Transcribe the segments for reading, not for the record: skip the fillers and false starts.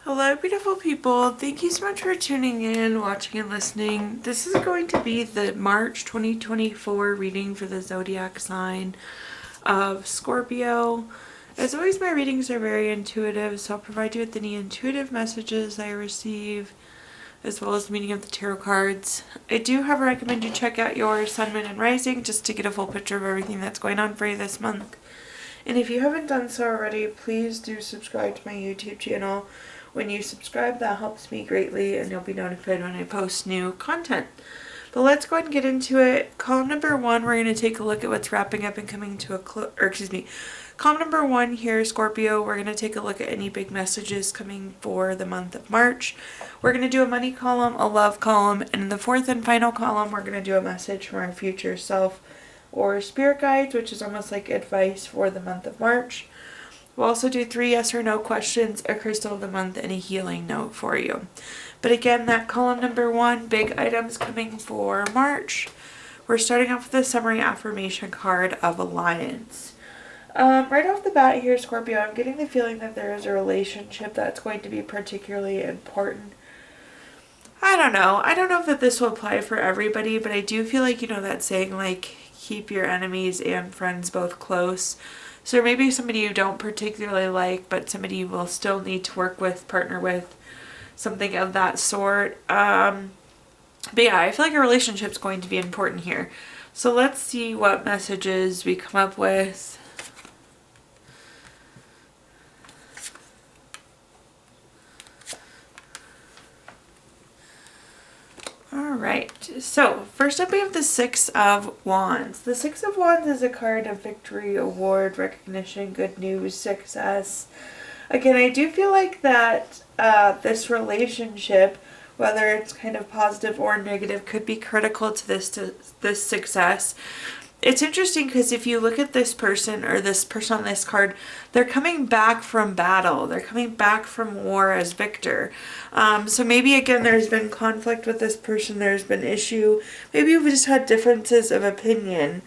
Hello, beautiful people. Thank you so much for tuning in, watching, and listening. This is going to be the March 2024 reading for the zodiac sign of Scorpio. As always, my readings are very intuitive, so I'll provide you with any intuitive messages I receive, as well as the meaning of the tarot cards. I do, however, recommend you check out your sun, moon, and rising just to get a full picture of everything that's going on for you this month. And if you haven't done so already, please do subscribe to my YouTube channel. When you subscribe, that helps me greatly, and you'll be notified when I post new content. But let's go ahead and get into it. Column number one, we're going to take a look at what's wrapping up and coming to a close, column number one here, Scorpio, we're going to take a look at any big messages coming for the month of March. We're going to do a money column, a love column, and in the fourth and final column, we're going to do a message from our future self or spirit guides, which is almost like advice for the month of March. We'll also do 3 yes or no questions, a crystal of the month, and a healing note for you. But again, that column number one, big items coming for March. We're starting off with the summary affirmation card of Alliance. Right off the bat here, Scorpio, I'm getting the feeling that there is a relationship that's going to be particularly important. I don't know if that this will apply for everybody, but I do feel like, that saying, like, keep your enemies and friends both close. So maybe somebody you don't particularly like, but somebody you will still need to work with, partner with, something of that sort. But yeah, I feel like a relationship's going to be important here. So let's see what messages we come up with. Alright, so first up we have the Six of Wands. The Six of Wands is a card of victory, award, recognition, good news, success. Again, I do feel like that this relationship, whether it's kind of positive or negative, could be critical to this success. It's interesting because if you look at this person or this person on this card, they're coming back from battle. They're coming back from war as victor. So maybe, again, there's been conflict with this person. There's been issue. Maybe you've just had differences of opinion.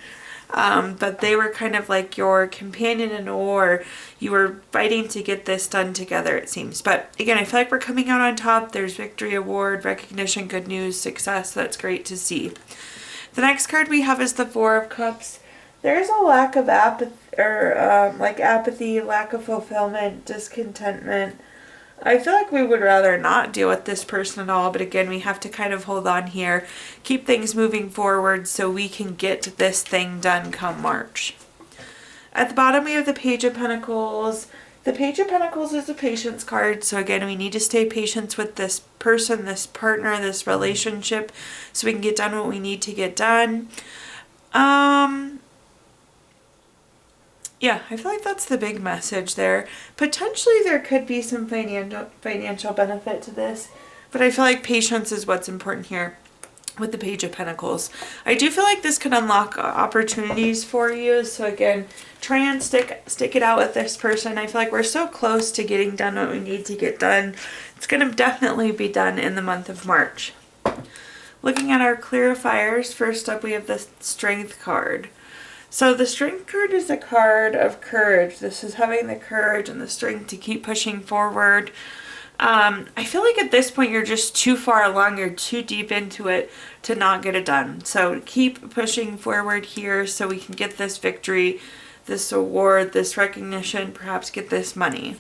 But they were kind of like your companion in war. You were fighting to get this done together, it seems. But again, I feel like we're coming out on top. There's victory, award, recognition, good news, success. That's great to see. The next card we have is the Four of Cups. There's a lack of apathy, lack of fulfillment, discontentment. I feel like we would rather not deal with this person at all, but again, we have to kind of hold on here, keep things moving forward so we can get this thing done come March. At the bottom, we have the Page of Pentacles. The Page of Pentacles is a patience card, so again, we need to stay patient with this person, this partner, this relationship, so we can get done what we need to get done. Yeah, I feel like that's the big message there. Potentially there could be some financial benefit to this, but I feel like patience is what's important here with the Page of Pentacles. I do feel like this could unlock opportunities for you. So again, try and stick it out with this person. I feel like we're so close to getting done what we need to get done. It's going to definitely be done in the month of March. Looking at our clarifiers, first up we have the Strength card. So the Strength card is a card of courage. This is having the courage and the strength to keep pushing forward. I feel like at this point you're just too far along, you're too deep into it to not get it done. So keep pushing forward here so we can get this victory, this award, this recognition, perhaps get this money.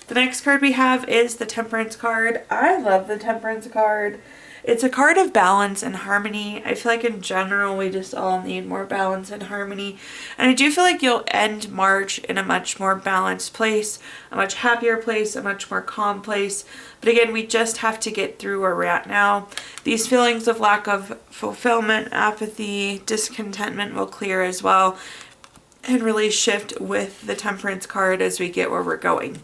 The next card we have is the Temperance card. I love the Temperance card. It's a card of balance and harmony. I feel like in general we just all need more balance and harmony. And I do feel like you'll end March in a much more balanced place, a much happier place, a much more calm place. But again, we just have to get through where we're at now. These feelings of lack of fulfillment, apathy, discontentment will clear as well and really shift with the Temperance card as we get where we're going.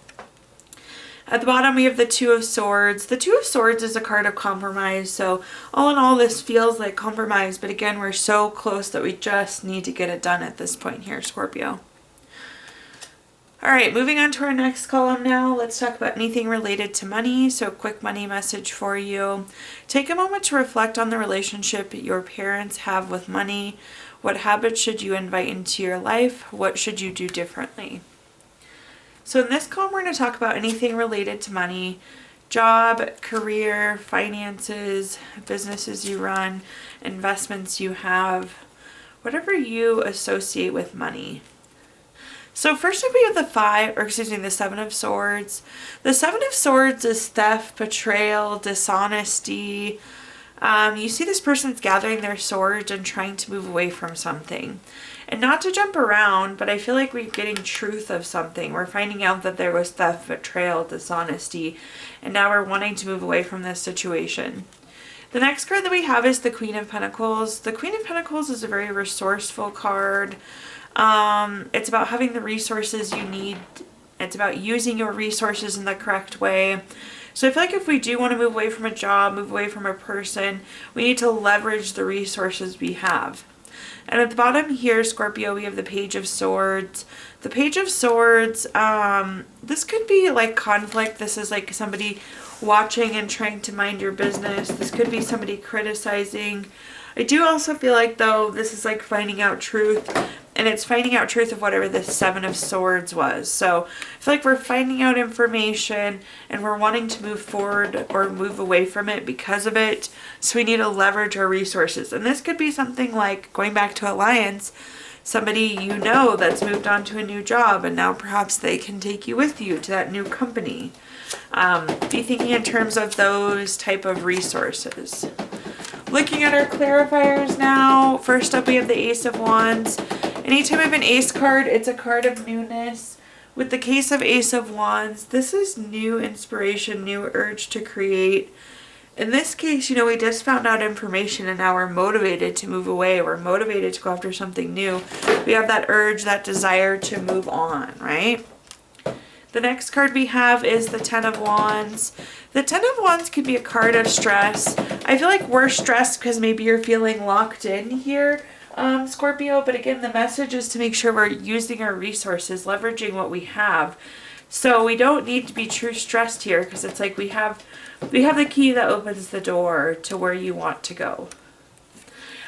At the bottom, we have the Two of Swords. The Two of Swords is a card of compromise. So all in all, this feels like compromise. But again, we're so close that we just need to get it done at this point here, Scorpio. All right, moving on to our next column now. Let's talk about anything related to money. So quick money message for you. Take a moment to reflect on the relationship your parents have with money. What habits should you invite into your life? What should you do differently? So in this column, we're going to talk about anything related to money, job, career, finances, businesses you run, investments you have, whatever you associate with money. So first up we have the Seven of Swords. The Seven of Swords is theft, betrayal, dishonesty. You see this person's gathering their swords and trying to move away from something. And not to jump around, but I feel like we're getting truth of something. We're finding out that there was theft, betrayal, dishonesty, and now we're wanting to move away from this situation. The next card that we have is the Queen of Pentacles. The Queen of Pentacles is a very resourceful card. It's about having the resources you need. It's about using your resources in the correct way. So I feel like if we do want to move away from a job, move away from a person, we need to leverage the resources we have. And at the bottom here, Scorpio, we have the Page of Swords. The Page of Swords, this could be like conflict. This is like somebody watching and trying to mind your business. This could be somebody criticizing. I do also feel like, though, this is like finding out truth. And it's finding out truth of whatever the Seven of Swords was. So I feel like we're finding out information and we're wanting to move forward or move away from it because of it. So we need to leverage our resources. And this could be something like going back to Alliance, somebody you know that's moved on to a new job and now perhaps they can take you with you to that new company. Be thinking in terms of those type of resources. Looking at our clarifiers now, first up we have the Ace of Wands. Anytime I have an ace card, it's a card of newness. With the case of Ace of Wands, this is new inspiration, new urge to create. In this case, you know, we just found out information and now we're motivated to move away. We're motivated to go after something new. We have that urge, that desire to move on, right? The next card we have is the Ten of Wands. The Ten of Wands could be a card of stress. I feel like we're stressed because maybe you're feeling locked in here, Scorpio. But again, the message is to make sure we're using our resources, leveraging what we have. So we don't need to be too stressed here because it's like we have the key that opens the door to where you want to go.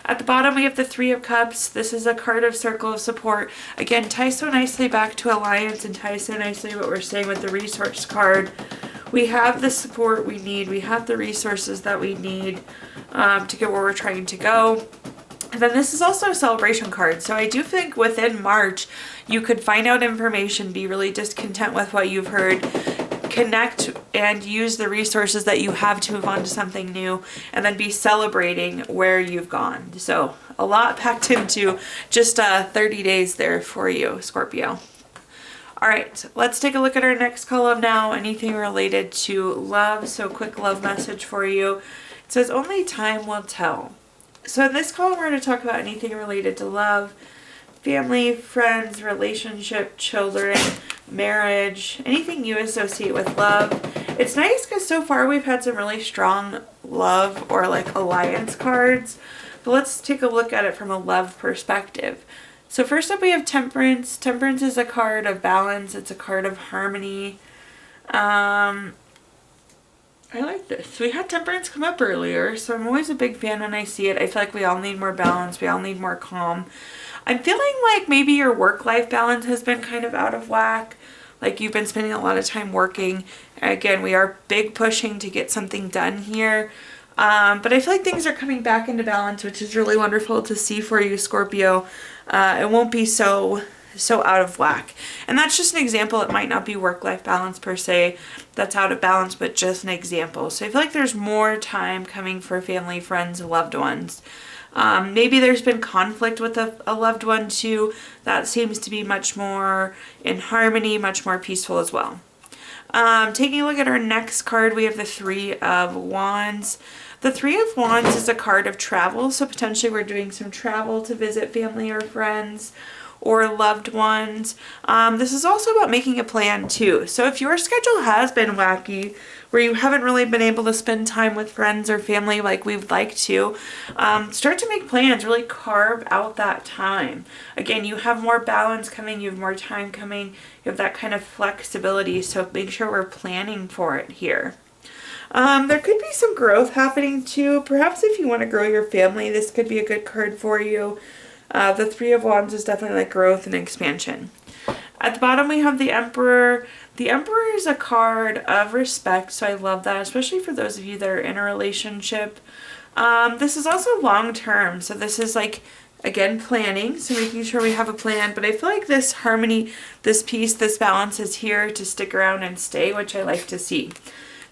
At the bottom, we have the Three of Cups. This is a card of circle of support. Again, ties so nicely back to Alliance and ties so nicely what we're saying with the resource card. We have the support we need. We have the resources that we need to get where we're trying to go. And then this is also a celebration card. So I do think within March, you could find out information, be really discontent with what you've heard, connect and use the resources that you have to move on to something new, and then be celebrating where you've gone. So a lot packed into just 30 days there for you, Scorpio. All right, let's take a look at our next column now. Anything related to love. So quick love message for you. It says only time will tell. So in this column, we're going to talk about anything related to love, family, friends, relationship, children, marriage, anything you associate with love. It's nice because so far we've had some really strong love or like alliance cards, but let's take a look at it from a love perspective. So first up we have Temperance. Temperance is a card of balance. It's a card of harmony. I like this. We had Temperance come up earlier, so I'm always a big fan when I see it. I feel like we all need more balance. We all need more calm. I'm feeling like maybe your work-life balance has been kind of out of whack. Like you've been spending a lot of time working. Again, we are big pushing to get something done here. But I feel like things are coming back into balance, which is really wonderful to see for you, Scorpio. It won't be so out of whack. And that's just an example. It might not be work-life balance per se that's out of balance, but just an example. So I feel like there's more time coming for family, friends, and loved ones. Maybe there's been conflict with a loved one too. That seems to be much more in harmony, much more peaceful as well. Taking a look at our next card, we have the Three of Wands. The Three of Wands is a card of travel. So potentially we're doing some travel to visit family or friends or loved ones. This is also about making a plan too. So if your schedule has been wacky, where you haven't really been able to spend time with friends or family like we'd like to, start to make plans, really carve out that time. Again, you have more balance coming, you have more time coming, you have that kind of flexibility, so make sure we're planning for it here. There could be some growth happening too. Perhaps if you want to grow your family, this could be a good card for you. The Three of Wands is definitely like growth and expansion. At the bottom we have the Emperor. The Emperor is a card of respect, so I love that, especially for those of you that are in a relationship. This is also long term, so this is like, again, planning, so making sure we have a plan, but I feel like this harmony, this peace, this balance is here to stick around and stay, which I like to see.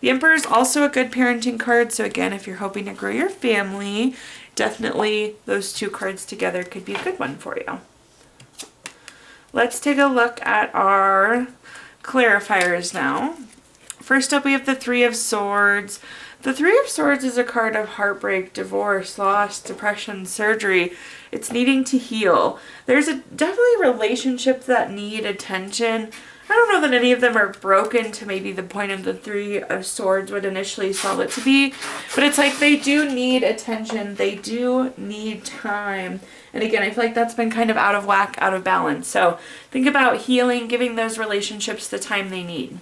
The Emperor is also a good parenting card, so again, if you're hoping to grow your family, definitely those two cards together could be a good one for you. Let's take a look at our clarifiers now. First up, we have the Three of Swords. The Three of Swords is a card of heartbreak, divorce, loss, depression, surgery. It's needing to heal. There's definitely relationships that need attention. I don't know that any of them are broken to maybe the point of the Three of Swords would initially sell it to be, but it's like they do need attention. They do need time. And again, I feel like that's been kind of out of whack, out of balance. So think about healing, giving those relationships the time they need.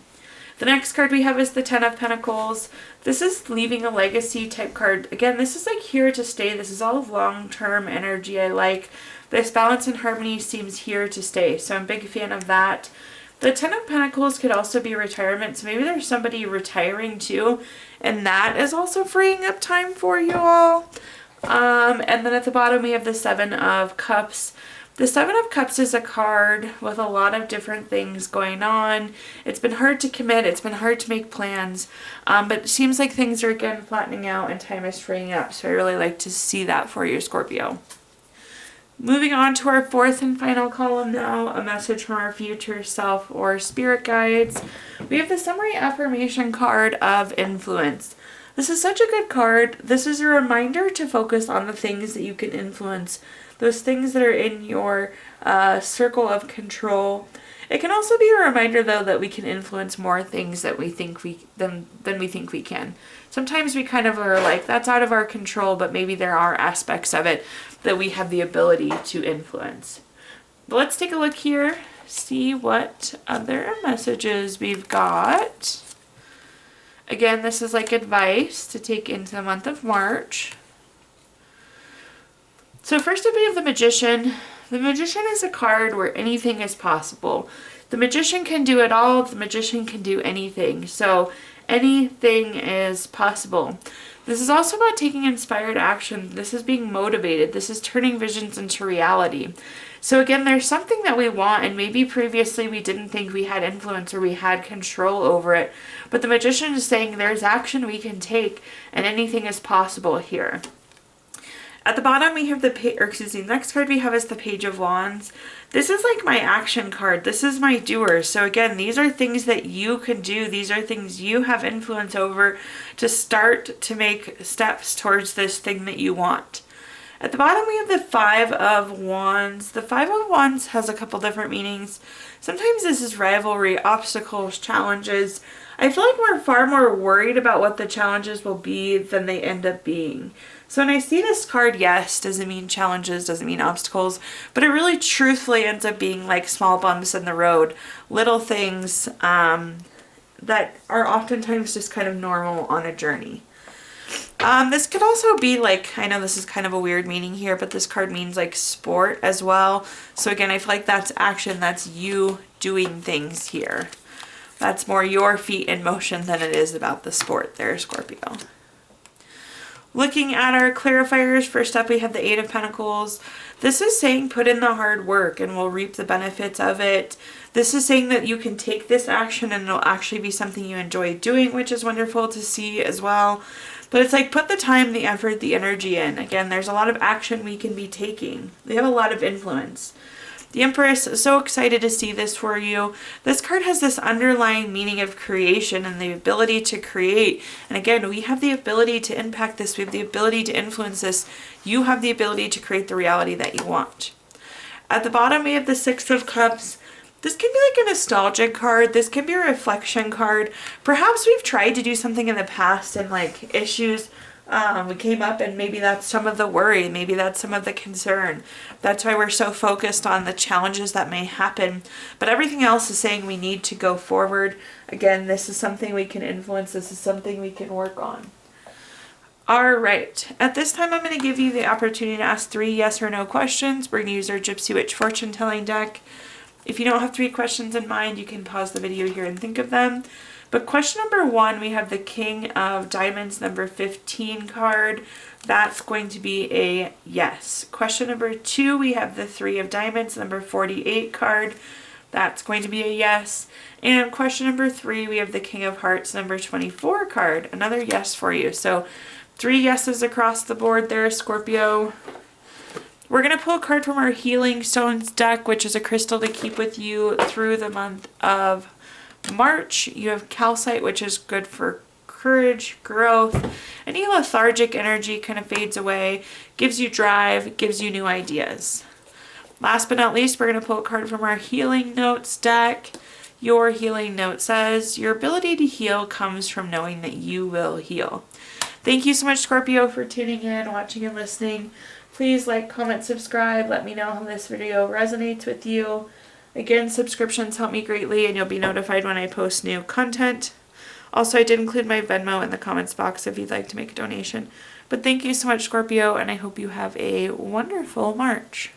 The next card we have is the Ten of Pentacles. This is leaving a legacy type card. Again, this is like here to stay. This is all long-term energy I like. This balance and harmony seems here to stay. So I'm a big fan of that. The Ten of Pentacles could also be retirement. So maybe there's somebody retiring too. And that is also freeing up time for you all. And then at the bottom we have the Seven of Cups. The Seven of Cups is a card with a lot of different things going on. It's been hard to commit. It's been hard to make plans. But it seems like things are again flattening out and time is freeing up. So I really like to see that for you, Scorpio. Moving on to our fourth and final column now, a message from our future self or spirit guides. We have the summary affirmation card of influence. This is such a good card. This is a reminder to focus on the things that you can influence. Those things that are in your circle of control. It can also be a reminder, though, that we can influence more things that we think than we think we can. Sometimes we kind of are like, that's out of our control, but maybe there are aspects of it that we have the ability to influence. But let's take a look here, see what other messages we've got. Again, this is like advice to take into the month of March. So first up we have the Magician. The Magician is a card where anything is possible. The Magician can do it all. The Magician can do anything. So anything is possible. This is also about taking inspired action. This is being motivated. This is turning visions into reality. So again, there's something that we want, and maybe previously we didn't think we had influence or we had control over it. But the Magician is saying there's action we can take, and anything is possible here. At the bottom we have the next card we have is the Page of Wands. This is like my action card. This is my doer. So again, these are things that you can do. These are things you have influence over to start to make steps towards this thing that you want. At the bottom we have the Five of Wands. The Five of Wands has a couple different meanings. Sometimes this is rivalry, obstacles, challenges. I feel like we're far more worried about what the challenges will be than they end up being. So when I see this card, yes, doesn't mean challenges, doesn't mean obstacles, but it really truthfully ends up being like small bumps in the road, little things that are oftentimes just kind of normal on a journey. This could also be like, I know this is kind of a weird meaning here, but this card means like sport as well. So again, I feel like that's action, that's you doing things here. That's more your feet in motion than it is about the sport there, Scorpio. Looking at our clarifiers, first up we have the Eight of Pentacles. This is saying put in the hard work and we'll reap the benefits of it. This is saying that you can take this action and it'll actually be something you enjoy doing, which is wonderful to see as well. But it's like put the time, the effort, the energy in. Again, there's a lot of action we can be taking. We have a lot of influence. The Empress, so excited to see this for you. This card has this underlying meaning of creation and the ability to create. And again, we have the ability to impact this. We have the ability to influence this. You have the ability to create the reality that you want. At the bottom, we have the Six of Cups. This can be like a nostalgic card. This can be a reflection card. Perhaps we've tried to do something in the past and like issues we came up, and maybe that's some of the worry, maybe that's some of the concern. That's why we're so focused on the challenges that may happen, but everything else is saying we need to go forward. Again, this is something we can influence. This is something we can work on. All right, at this time I'm going to give you the opportunity to ask 3 yes or no questions. We're going to use our Gypsy Witch fortune telling deck. If you don't have 3 questions in mind, you can pause the video here and think of them. But question number 1, we have the King of Diamonds, number 15 card. That's going to be a yes. Question number 2, we have the 3 of Diamonds, number 48 card. That's going to be a yes. And question number 3, we have the King of Hearts, number 24 card. Another yes for you. So 3 yeses across the board there, Scorpio. We're going to pull a card from our Healing Stones deck, which is a crystal to keep with you through the month of March. You have calcite, which is good for courage, growth. Any lethargic energy kind of fades away, gives you drive, gives you new ideas. Last but not least, we're going to pull a card from our Healing Notes deck. Your healing note says, your ability to heal comes from knowing that you will heal. Thank you so much, Scorpio, for tuning in, watching, and listening. Please like, comment, subscribe. Let me know how this video resonates with you. Again, subscriptions help me greatly, and you'll be notified when I post new content. Also, I did include my Venmo in the comments box if you'd like to make a donation. But thank you so much, Scorpio, and I hope you have a wonderful March.